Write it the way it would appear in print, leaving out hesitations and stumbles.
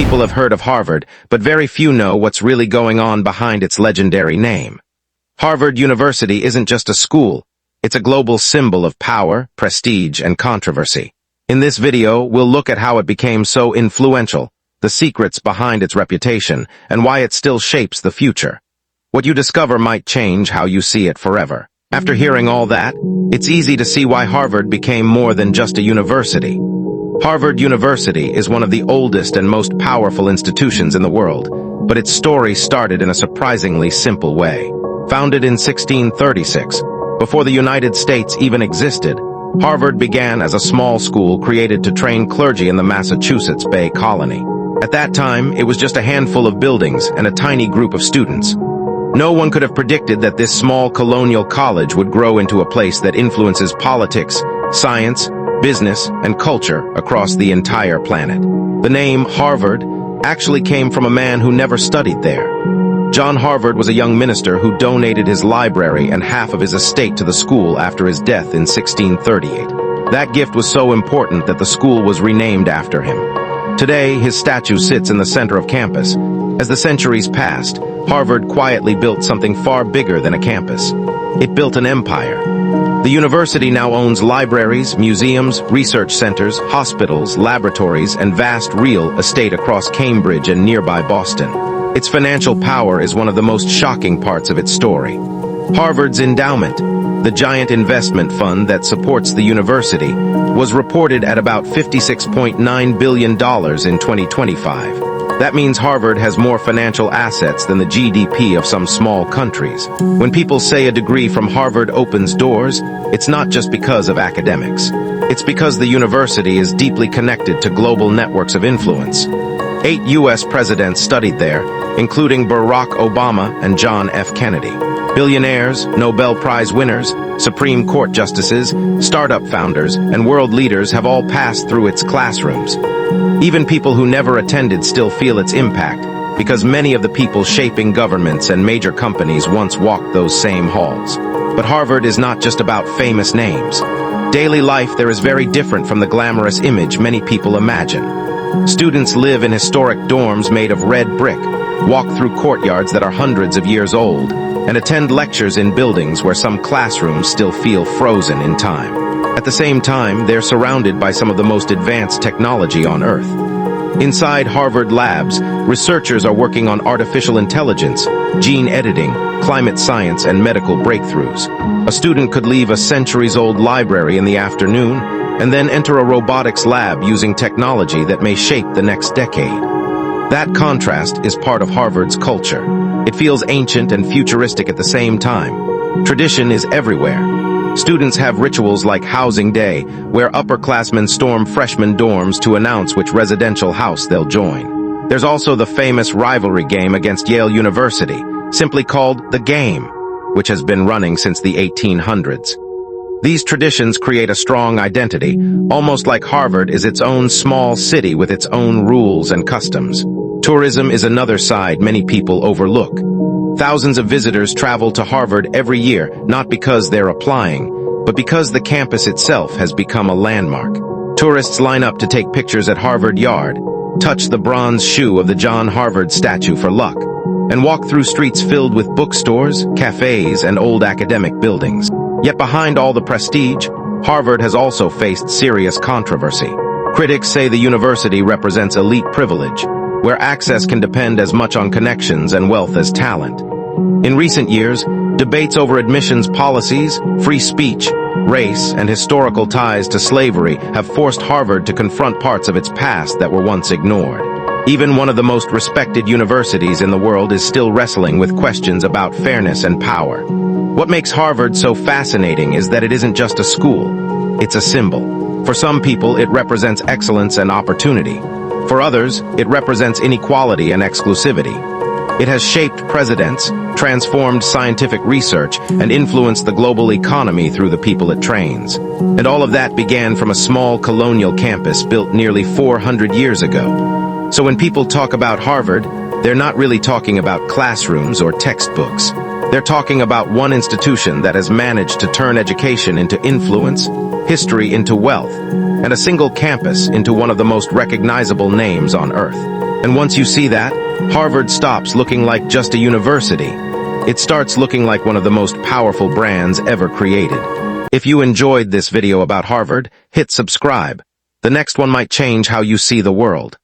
people have heard of Harvard, but very few know what's really going on behind its legendary name. Harvard University isn't just a school, it's a global symbol of power, prestige, and controversy. In this video, we'll look at how it became so influential, the secrets behind its reputation, and why it still shapes the future. What you discover might change how you see it forever. After hearing all that, it's easy to see why Harvard became more than just a university. Harvard University is one of the oldest and most powerful institutions in the world, but its story started in a surprisingly simple way. Founded in 1636, before the United States even existed, Harvard began as a small school created to train clergy in the Massachusetts Bay Colony. At that time, it was just a handful of buildings and a tiny group of students. No one could have predicted that this small colonial college would grow into a place that influences politics, science, business, and culture across the entire planet. The name Harvard actually came from a man who never studied there. John Harvard was a young minister who donated his library and half of his estate to the school after his death in 1638. That gift was so important that the school was renamed after him. Today, his statue sits in the center of campus. As the centuries passed, Harvard quietly built something far bigger than a campus. It built an empire. The university now owns libraries, museums, research centers, hospitals, laboratories, and vast real estate across Cambridge and nearby Boston. Its financial power is one of the most shocking parts of its story. Harvard's endowment, the giant investment fund that supports the university, was reported at about $56.9 billion in 2025. That means Harvard has more financial assets than the GDP of some small countries. When people say a degree from Harvard opens doors, it's not just because of academics. It's because the university is deeply connected to global networks of influence. 8 U.S. presidents studied there, including Barack Obama and John F. Kennedy. Billionaires, Nobel Prize winners, Supreme Court justices, startup founders, and world leaders have all passed through its classrooms. Even people who never attended still feel its impact, because many of the people shaping governments and major companies once walked those same halls. But Harvard is not just about famous names. Daily life there is very different from the glamorous image many people imagine. Students live in historic dorms made of red brick, walk through courtyards that are hundreds of years old, and attend lectures in buildings where some classrooms still feel frozen in time. At the same time, they're surrounded by some of the most advanced technology on Earth. Inside Harvard labs, researchers are working on artificial intelligence, gene editing, climate science, and medical breakthroughs. A student could leave a centuries-old library in the afternoon and then enter a robotics lab using technology that may shape the next decade. That contrast is part of Harvard's culture. It feels ancient and futuristic at the same time. Tradition is everywhere. Students have rituals like Housing Day, where upperclassmen storm freshman dorms to announce which residential house they'll join. There's also the famous rivalry game against Yale University, simply called The Game, which has been running since the 1800s. These traditions create a strong identity, almost like Harvard is its own small city with its own rules and customs. Tourism is another side many people overlook. Thousands of visitors travel to Harvard every year, not because they're applying, but because the campus itself has become a landmark. Tourists line up to take pictures at Harvard Yard, touch the bronze shoe of the John Harvard statue for luck, and walk through streets filled with bookstores, cafes, and old academic buildings. Yet behind all the prestige, Harvard has also faced serious controversy. Critics say the university represents elite privilege, where access can depend as much on connections and wealth as talent. In recent years, debates over admissions policies, free speech, race, and historical ties to slavery have forced Harvard to confront parts of its past that were once ignored. Even one of the most respected universities in the world is still wrestling with questions about fairness and power. What makes Harvard so fascinating is that it isn't just a school, it's a symbol. For some people, it represents excellence and opportunity. For others, it represents inequality and exclusivity. It has shaped presidents, transformed scientific research, and influenced the global economy through the people it trains. And all of that began from a small colonial campus built nearly 400 years ago. So when people talk about Harvard, they're not really talking about classrooms or textbooks. They're talking about one institution that has managed to turn education into influence, history into wealth, and a single campus into one of the most recognizable names on Earth. And once you see that, Harvard stops looking like just a university. It starts looking like one of the most powerful brands ever created. If you enjoyed this video about Harvard, hit subscribe. The next one might change how you see the world.